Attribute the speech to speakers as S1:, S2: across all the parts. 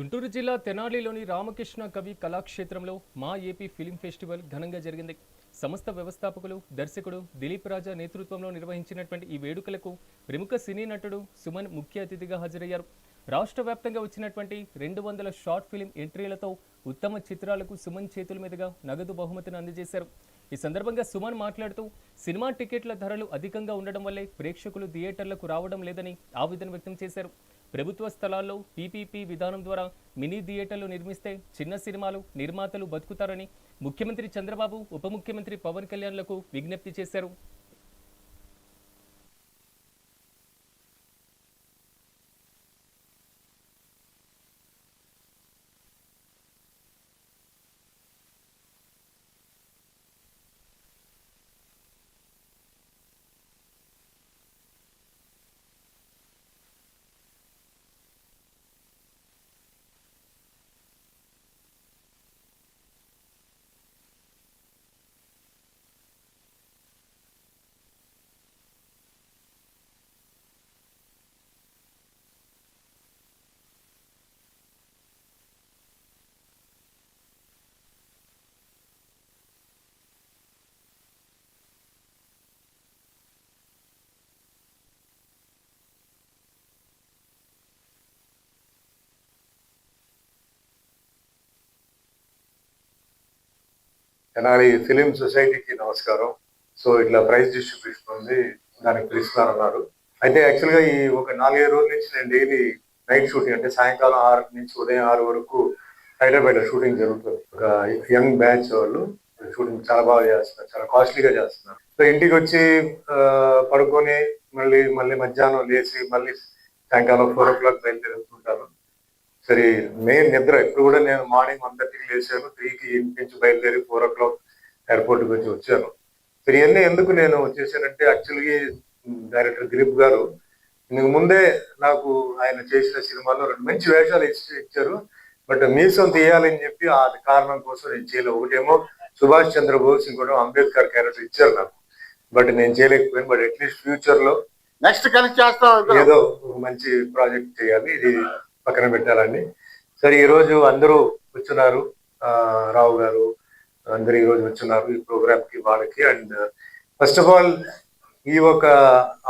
S1: గుంటూరు జిల్లా తెనాలిలోని రామకృష్ణ కవి కళాక్షేత్రంలో మా ఏపీ ఫిలిం ఫెస్టివల్ ఘనంగా జరిగింది. సంస్థ వ్యవస్థాపకులు దర్శకుడు దిలీప్ రాజా నేతృత్వంలో నిర్వహించినటువంటి ఈ వేడుకలకు ప్రముఖ సినీ నటుడు సుమన్ ముఖ్య అతిథిగా హాజరయ్యారు. రాష్ట్ర వ్యాప్తంగా వచ్చినటువంటి 200 షార్ట్ ఫిలిం ఎంట్రీలతో ఉత్తమ చిత్రాలకు సుమన్ చేతుల మీదుగా నగదు బహుమతిని అందజేశారు. ఈ సందర్భంగా సుమన్ మాట్లాడుతూ సినిమా టికెట్ల ధరలు అధికంగా ఉండడం వల్లే ప్రేక్షకులు థియేటర్లకు రావడం లేదని ఆవేదన వ్యక్తం చేశారు. ప్రభుత్వ స్థలాల్లో పీపీపీ విధానం ద్వారా మినీ థియేటర్లు నిర్మిస్తే చిన్న సినిమాలు నిర్మాతలు బతుకుతారని ముఖ్యమంత్రి చంద్రబాబు, ఉప ముఖ్యమంత్రి పవన్ కళ్యాణ్లకు విజ్ఞప్తి చేశారు.
S2: తెనాలి ఫిలిం సొసైటీకి నమస్కారం. సో ఇట్లా ప్రైజ్ డిస్ట్రిబ్యూషన్ ఉంది, దానికి పిలుస్తున్నారన్నారు. అయితే యాక్చువల్గా ఈ ఒక 4-5 రోజుల నుంచి నేను డైలీ నైట్ షూటింగ్, అంటే సాయంకాలం 6 నుంచి ఉదయం 6 వరకు హైదరాబాద్ షూటింగ్ జరుగుతుంది. ఒక యంగ్ బ్యాచ్ వాళ్ళు షూటింగ్ చాలా బాగా చేస్తున్నారు, చాలా కాస్ట్లీగా చేస్తున్నారు. సో ఇంటికి వచ్చి పడుకొని మళ్ళీ మధ్యాహ్నం లేచి మళ్ళీ సాయంకాలం 4 o'clock బయలుదేరుతుంటాను. సరే, మెయిన్ నిద్ర ఇప్పుడు కూడా నేను మార్నింగ్ 1:30కి లేచాను, 3కి ఇంటి నుంచి బయలుదేరి 4 o'clock ఎయిర్పోర్ట్కి వచ్చి వచ్చాను. సరే, ఇవన్నీ ఎందుకు నేను వచ్చేసానంటే యాక్చువల్గా డైరెక్టర్ దిలీప్ గారు ఇందుకు ముందే నాకు ఆయన చేసిన సినిమాలో 2 మంచి వేషాలు ఇచ్చారు. బట్ మీసం తీయాలని చెప్పి ఆ కారణం కోసం నేను చేయలేదు. ఒకటేమో సుభాష్ చంద్రబోస్, ఇంకోటి అంబేద్కర్ క్యారెక్టర్ ఇచ్చారు నాకు, బట్ నేను చేయలేకపోయాను. బట్ అట్లీస్ట్ ఫ్యూచర్ లో
S3: నెక్స్ట్ కలిసి చేస్తాం,
S2: ఏదో మంచి ప్రాజెక్ట్ చేయాలి, ఇది పక్కన పెట్టాలండి. సరే, ఈరోజు అందరూ వచ్చున్నారు, రావు గారు అందరు ఈరోజు వచ్చున్నారు ఈ ప్రోగ్రామ్ కి, వాళ్ళకి. అండ్ ఫస్ట్ ఆఫ్ ఆల్ ఈ ఒక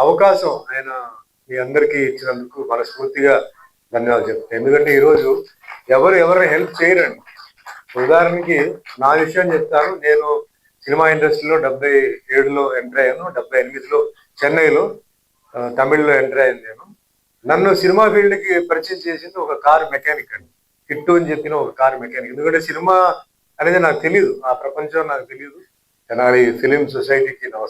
S2: అవకాశం ఆయన మీ అందరికీ ఇచ్చినందుకు మనస్ఫూర్తిగా ధన్యవాదాలు చెప్తాను. ఎందుకంటే ఈరోజు ఎవరు హెల్ప్ చేయరండి. ఉదాహరణకి నా విషయం చెప్తాను. నేను సినిమా ఇండస్ట్రీలో 77లో ఎంటర్ అయ్యాను, 78లో చెన్నైలో తమిళ్లో ఎంటర్ అయ్యాను. నేను నన్ను సినిమా ఫీల్డ్ కి పరిచయం చేసింది ఒక కార్ మెకానిక్ అండి, కిట్టు అని చెప్పిన ఒక కార్ మెకానిక్. ఎందుకంటే సినిమా అనేది నాకు తెలియదు, ఆ ప్రపంచం నాకు తెలియదు. తెనాలి ఫిలిం సొసైటీకి నమస్కారం.